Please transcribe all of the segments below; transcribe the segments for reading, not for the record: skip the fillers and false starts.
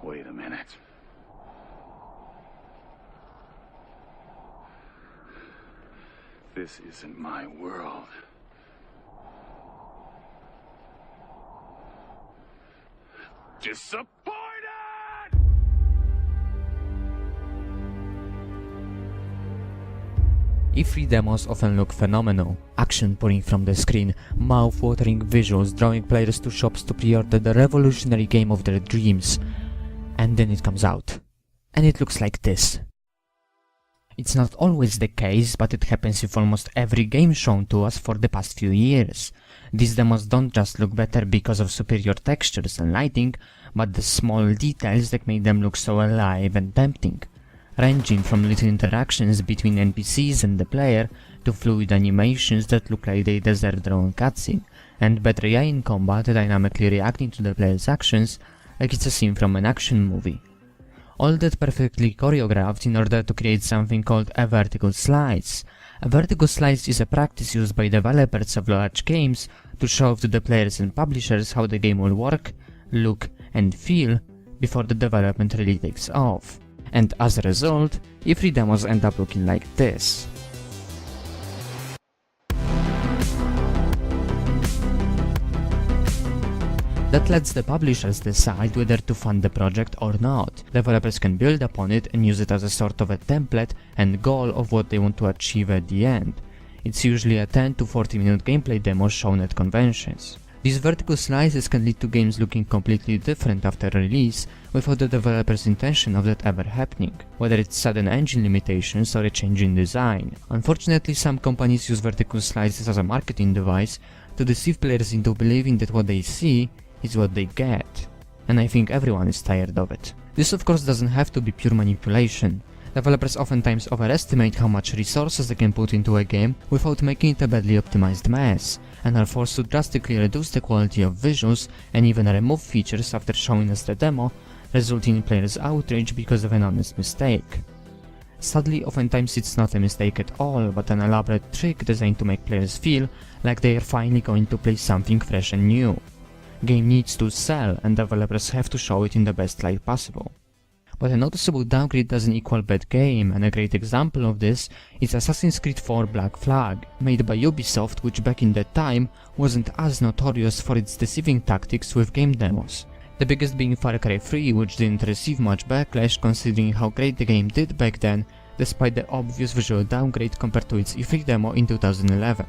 Wait a minute. This isn't my world. Disappointed! E3 demos often look phenomenal, action pouring from the screen, mouth-watering visuals drawing players to shops to pre-order the revolutionary game of their dreams. And then it comes out. And it looks like this. It's not always the case, but it happens with almost every game shown to us for the past few years. These demos don't just look better because of superior textures and lighting, but the small details that make them look so alive and tempting. Ranging from little interactions between NPCs and the player, to fluid animations that look like they deserve their own cutscene, and better AI in combat dynamically reacting to the player's actions like it's a scene from an action movie. All that perfectly choreographed in order to create something called a vertical slice. A vertical slice is a practice used by developers of large games to show off to the players and publishers how the game will work, look and feel before the development really takes off. And as a result, E3 demos end up looking like this. That lets the publishers decide whether to fund the project or not. Developers can build upon it and use it as a sort of a template and goal of what they want to achieve at the end. It's usually a 10 to 40 minute gameplay demo shown at conventions. These vertical slices can lead to games looking completely different after release, without the developer's intention of that ever happening, whether it's sudden engine limitations or a change in design. Unfortunately, some companies use vertical slices as a marketing device to deceive players into believing that what they see is what they get, and I think everyone is tired of it. This of course doesn't have to be pure manipulation. Developers oftentimes overestimate how much resources they can put into a game without making it a badly optimized mess, and are forced to drastically reduce the quality of visuals and even remove features after showing us the demo, resulting in players' outrage because of an honest mistake. Sadly, oftentimes it's not a mistake at all, but an elaborate trick designed to make players feel like they are finally going to play something fresh and new. Game needs to sell, and developers have to show it in the best light possible. But a noticeable downgrade doesn't equal bad game, and a great example of this is Assassin's Creed 4 Black Flag, made by Ubisoft, which back in that time wasn't as notorious for its deceiving tactics with game demos. The biggest being Far Cry 3, which didn't receive much backlash considering how great the game did back then, despite the obvious visual downgrade compared to its E3 demo in 2011.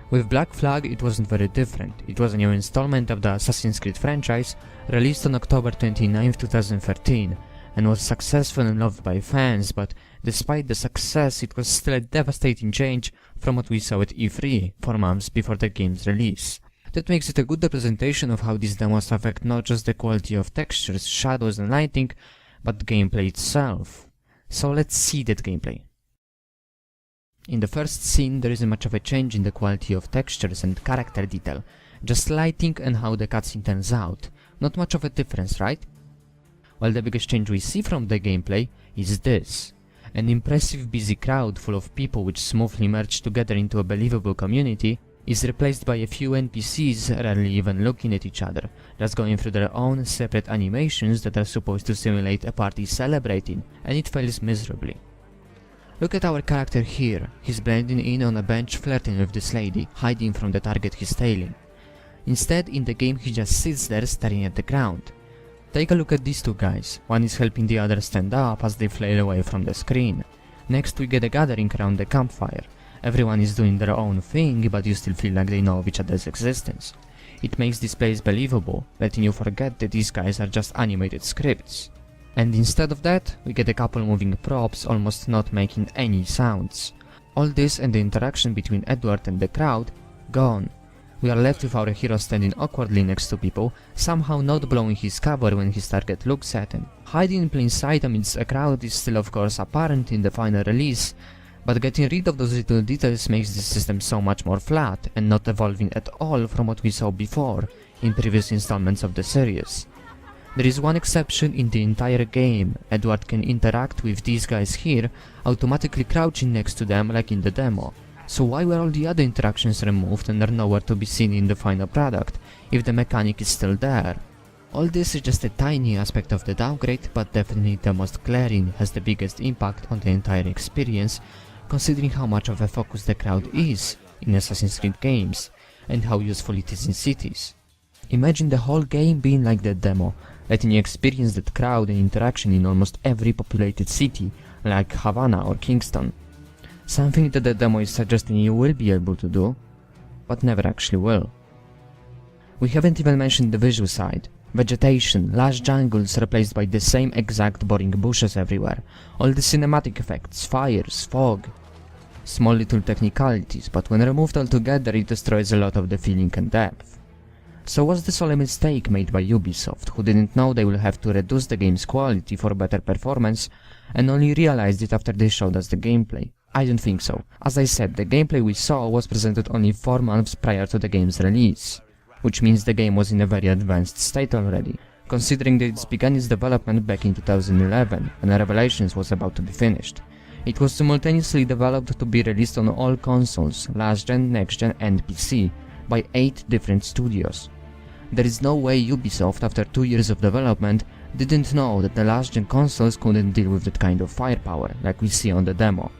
With Black Flag it wasn't very different. It was a new installment of the Assassin's Creed franchise, released on October 29, 2013, and was successful and loved by fans, but despite the success it was still a devastating change from what we saw at E3 4 months before the game's release. That makes it a good representation of how these demos affect not just the quality of textures, shadows and lighting, but the gameplay itself. So let's see that gameplay. In the first scene there isn't much of a change in the quality of textures and character detail, just lighting and how the cutscene turns out. Not much of a difference, right? Well, the biggest change we see from the gameplay is this. An impressive busy crowd full of people which smoothly merge together into a believable community is replaced by a few NPCs rarely even looking at each other, just going through their own separate animations that are supposed to simulate a party celebrating, and it fails miserably. Look at our character here. He's blending in on a bench flirting with this lady, hiding from the target he's tailing. Instead, in the game he just sits there staring at the ground. Take a look at these two guys. One is helping the other stand up as they flail away from the screen. Next we get a gathering around the campfire. Everyone is doing their own thing, but you still feel like they know of each other's existence. It makes this place believable, letting you forget that these guys are just animated scripts. And instead of that, we get a couple moving props almost not making any sounds. All this and the interaction between Edward and the crowd, gone. We are left with our hero standing awkwardly next to people, somehow not blowing his cover when his target looks at him. Hiding in plain sight amidst a crowd is still of course apparent in the final release, but getting rid of those little details makes this system so much more flat and not evolving at all from what we saw before in previous installments of the series. There is one exception in the entire game. Edward can interact with these guys here, automatically crouching next to them like in the demo. So why were all the other interactions removed and are nowhere to be seen in the final product, if the mechanic is still there? All this is just a tiny aspect of the downgrade, but definitely the most glaring, has the biggest impact on the entire experience, considering how much of a focus the crowd is in Assassin's Creed games, and how useful it is in cities. Imagine the whole game being like that demo, letting you experience that crowd and interaction in almost every populated city, like Havana or Kingston. Something that the demo is suggesting you will be able to do, but never actually will. We haven't even mentioned the visual side. Vegetation, lush jungles replaced by the same exact boring bushes everywhere, all the cinematic effects, fires, fog. Small little technicalities, but when removed altogether it destroys a lot of the feeling and depth. So was this all a mistake made by Ubisoft, who didn't know they will have to reduce the game's quality for better performance, and only realized it after they showed us the gameplay? I don't think so. As I said, the gameplay we saw was presented only 4 months prior to the game's release, which means the game was in a very advanced state already, considering that it began its development back in 2011, when Revelations was about to be finished. It was simultaneously developed to be released on all consoles, last gen, next gen and PC, by 8 different studios. There is no way Ubisoft, after 2 years of development, didn't know that the last gen consoles couldn't deal with that kind of firepower, like we see on the demo.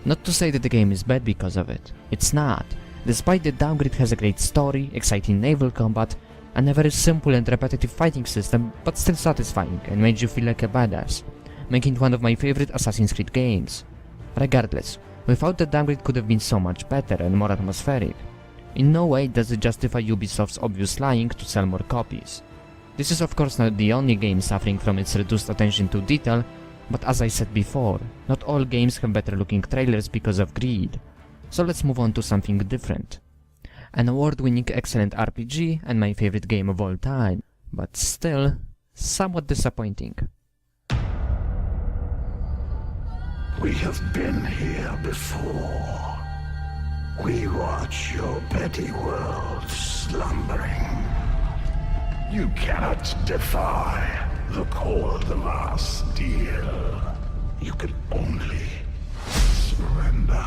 Not to say that the game is bad because of it, it's not. Despite the downgrade has a great story, exciting naval combat, and a very simple and repetitive fighting system, but still satisfying and made you feel like a badass, making it one of my favorite Assassin's Creed games. Regardless, without the downgrade could have been so much better and more atmospheric. In no way does it justify Ubisoft's obvious lying to sell more copies. This is of course not the only game suffering from its reduced attention to detail, but as I said before, not all games have better looking trailers because of greed. So let's move on to something different. An award-winning excellent RPG and my favorite game of all time, but still somewhat disappointing. We have been here before. We watch your petty world slumbering. You cannot defy the call of our steel. You can only surrender.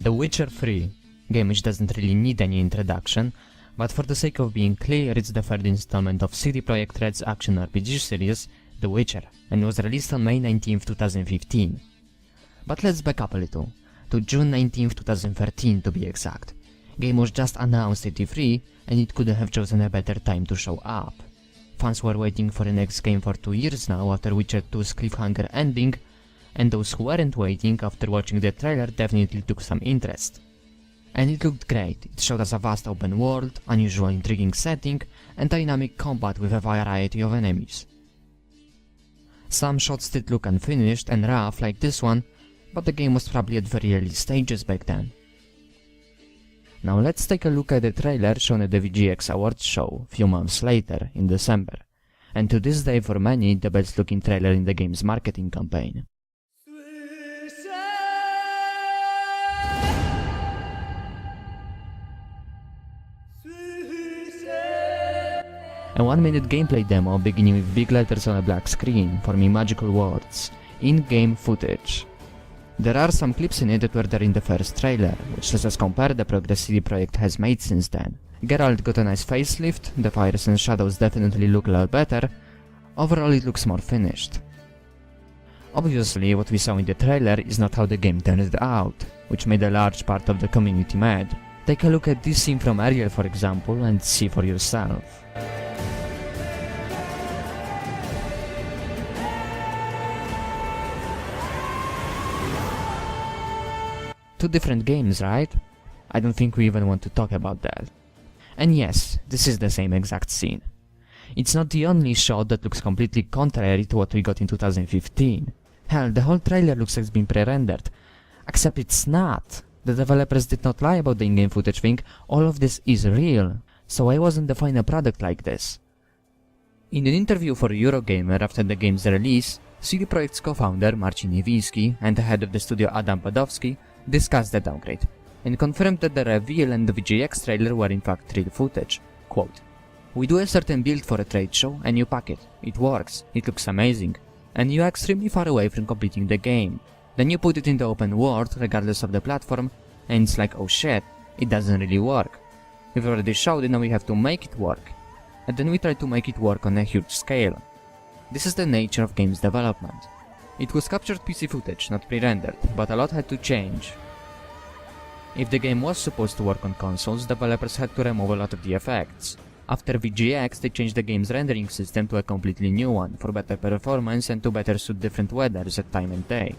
The Witcher 3, game which doesn't really need any introduction, but for the sake of being clear, it's the third installment of CD Projekt Red's action RPG series, The Witcher, and was released on May 19, 2015. But let's back up a little, to June 19, 2013 to be exact. Game was just announced at E3, and it couldn't have chosen a better time to show up. Fans were waiting for the next game for 2 years now after Witcher 2's cliffhanger ending, and those who weren't waiting after watching the trailer definitely took some interest. And it looked great. It showed us a vast open world, unusual intriguing setting, and dynamic combat with a variety of enemies. Some shots did look unfinished and rough like this one, but the game was probably at very early stages back then. Now let's take a look at the trailer shown at the VGX Awards show few months later, in December, and to this day for many the best looking trailer in the game's marketing campaign. A 1-minute gameplay demo beginning with big letters on a black screen, forming magical words, in-game footage. There are some clips in it that were there in the first trailer, which lets us compare the progress CD Projekt has made since then. Geralt got a nice facelift, the fires and shadows definitely look a lot better, overall it looks more finished. Obviously what we saw in the trailer is not how the game turned out, which made a large part of the community mad. Take a look at this scene from Ariel for example and see for yourself. Two different games, right? I don't think we even want to talk about that. And yes, this is the same exact scene. It's not the only shot that looks completely contrary to what we got in 2015. Hell, the whole trailer looks like it's been pre-rendered. Except it's not. The developers did not lie about the in-game footage thing, all of this is real. So why wasn't the final product like this? In an interview for Eurogamer after the game's release, CD Projekt's co-founder Marcin Niewinski and the head of the studio Adam Badowski discussed the downgrade, and confirmed that the reveal and the VGX trailer were in fact real footage. Quote, "We do a certain build for a trade show and you pack it. It works, it looks amazing, and you're extremely far away from completing the game. Then you put it in the open world regardless of the platform, and it's like, oh shit, it doesn't really work. We've already showed it, now we have to make it work. And then we try to make it work on a huge scale. This is the nature of games development. It was captured PC footage, not pre-rendered, but a lot had to change. If the game was supposed to work on consoles, developers had to remove a lot of the effects. After VGX, they changed the game's rendering system to a completely new one, for better performance and to better suit different weathers at time and day.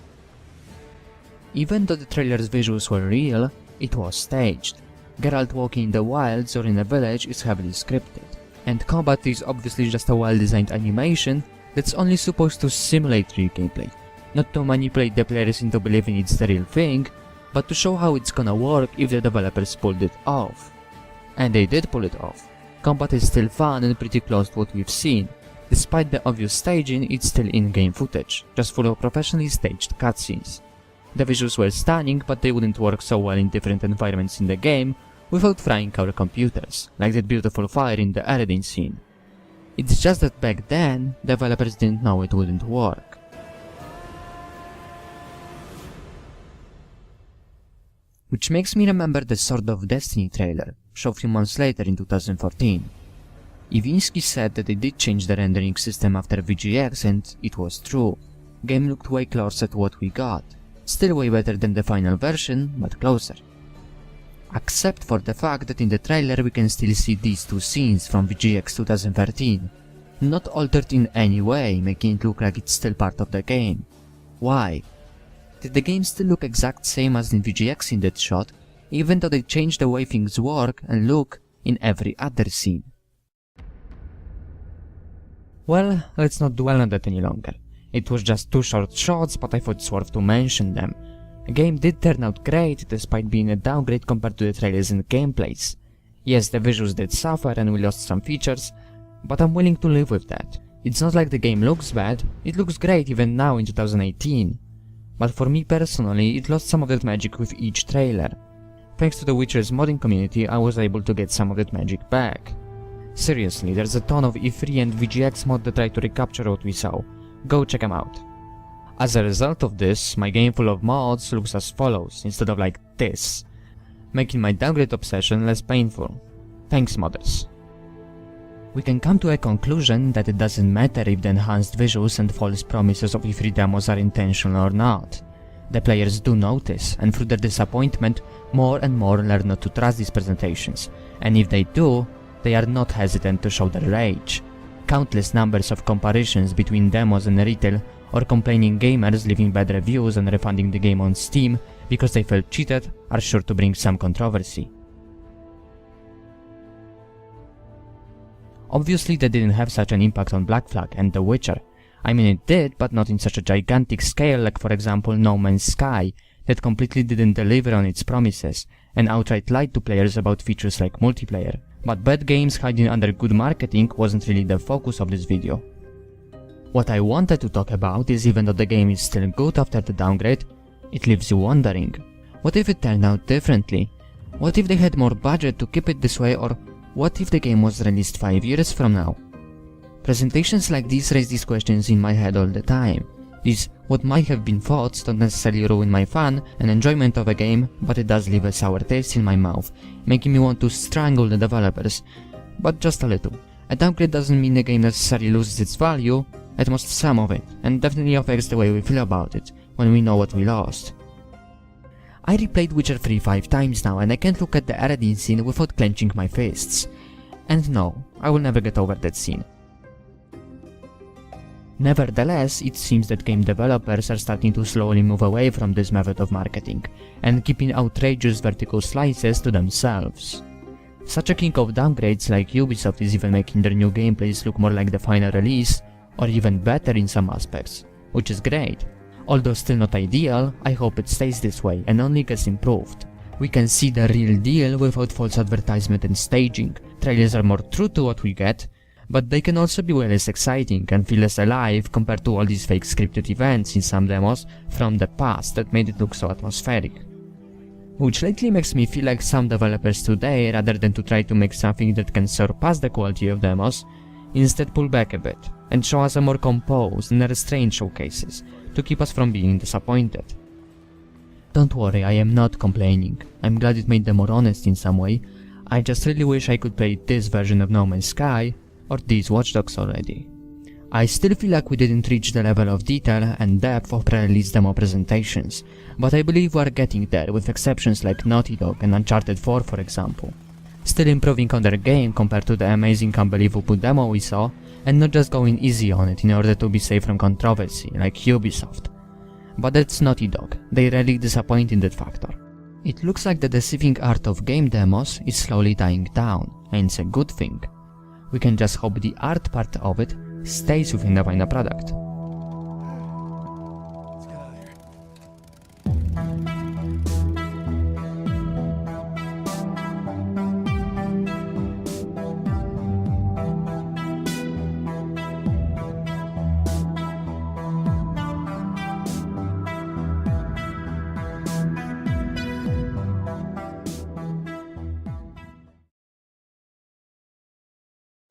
Even though the trailer's visuals were real, it was staged. Geralt walking in the wilds or in a village is heavily scripted. And combat is obviously just a well-designed animation that's only supposed to simulate real gameplay, not to manipulate the players into believing it's the real thing, but to show how it's gonna work if the developers pulled it off. And they did pull it off. Combat is still fun and pretty close to what we've seen. Despite the obvious staging, it's still in-game footage, just full of professionally staged cutscenes. The visuals were stunning, but they wouldn't work so well in different environments in the game without frying our computers, like that beautiful fire in the Eredin scene. It's just that back then, developers didn't know it wouldn't work. Which makes me remember the Sword of Destiny trailer, shown a few months later in 2014. Iwinski said that they did change the rendering system after VGX, and it was true. Game looked way closer to what we got. Still way better than the final version, but closer. Except for the fact that in the trailer we can still see these two scenes from VGX 2013, not altered in any way, making it look like it's still part of the game. Why? Did the game still look exact same as in VGX in that shot, even though they changed the way things work and look in every other scene? Well, let's not dwell on that any longer. It was just two short shots, but I thought it's worth to mention them. The game did turn out great, despite being a downgrade compared to the trailers and gameplays. Yes, the visuals did suffer and we lost some features, but I'm willing to live with that. It's not like the game looks bad, it looks great even now in 2018. But for me personally, it lost some of that magic with each trailer. Thanks to the Witcher's modding community, I was able to get some of that magic back. Seriously, there's a ton of E3 and VGX mod that try to recapture what we saw. Go check them out. As a result of this, my game full of mods looks as follows, instead of like this, making my downgrade obsession less painful. Thanks, modders. We can come to a conclusion that it doesn't matter if the enhanced visuals and false promises of E3 demos are intentional or not. The players do notice, and through their disappointment, more and more learn not to trust these presentations, and if they do, they are not hesitant to show their rage. Countless numbers of comparisons between demos and retail, or complaining gamers leaving bad reviews and refunding the game on Steam because they felt cheated, are sure to bring some controversy. Obviously that didn't have such an impact on Black Flag and The Witcher. I mean it did, but not in such a gigantic scale like for example No Man's Sky, that completely didn't deliver on its promises, and outright lied to players about features like multiplayer. But bad games hiding under good marketing wasn't really the focus of this video. What I wanted to talk about is even though the game is still good after the downgrade, it leaves you wondering, what if it turned out differently? What if they had more budget to keep it this way, or what if the game was released 5 years from now? Presentations like these raise these questions in my head all the time. These what might have been thoughts don't necessarily ruin my fun and enjoyment of a game, but it does leave a sour taste in my mouth, making me want to strangle the developers, but just a little. A downgrade doesn't mean the game necessarily loses its value, at most some of it, and definitely affects the way we feel about it, when we know what we lost. I replayed Witcher 3 5 times now, and I can't look at the Eredin scene without clenching my fists. And no, I will never get over that scene. Nevertheless, it seems that game developers are starting to slowly move away from this method of marketing, and keeping outrageous vertical slices to themselves. Such a king of downgrades like Ubisoft is even making their new gameplays look more like the final release, or even better in some aspects, which is great. Although still not ideal, I hope it stays this way and only gets improved. We can see the real deal without false advertisement and staging. Trailers are more true to what we get, but they can also be way less exciting and feel less alive compared to all these fake scripted events in some demos from the past that made it look so atmospheric. Which lately makes me feel like some developers today, rather than to try to make something that can surpass the quality of demos, instead pull back a bit and show us a more composed and restrained showcases to keep us from being disappointed. Don't worry, I am not complaining. I'm glad it made them more honest in some way. I just really wish I could play this version of No Man's Sky or these Watch Dogs already. I still feel like we didn't reach the level of detail and depth of pre-release demo presentations, but I believe we are getting there with exceptions like Naughty Dog and Uncharted 4 for example. Still improving on their game compared to the amazing unbelievable demo we saw, and not just going easy on it in order to be safe from controversy like Ubisoft. But that's Naughty Dog, they really disappoint in that factor. It looks like the deceiving art of game demos is slowly dying down, and it's a good thing. We can just hope the art part of it stays within the final product.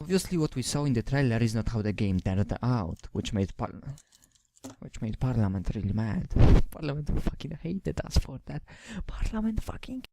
Obviously what we saw in the trailer is not how the game turned out, which made Parliament really mad. Parliament fucking hated us for that. Parliament fucking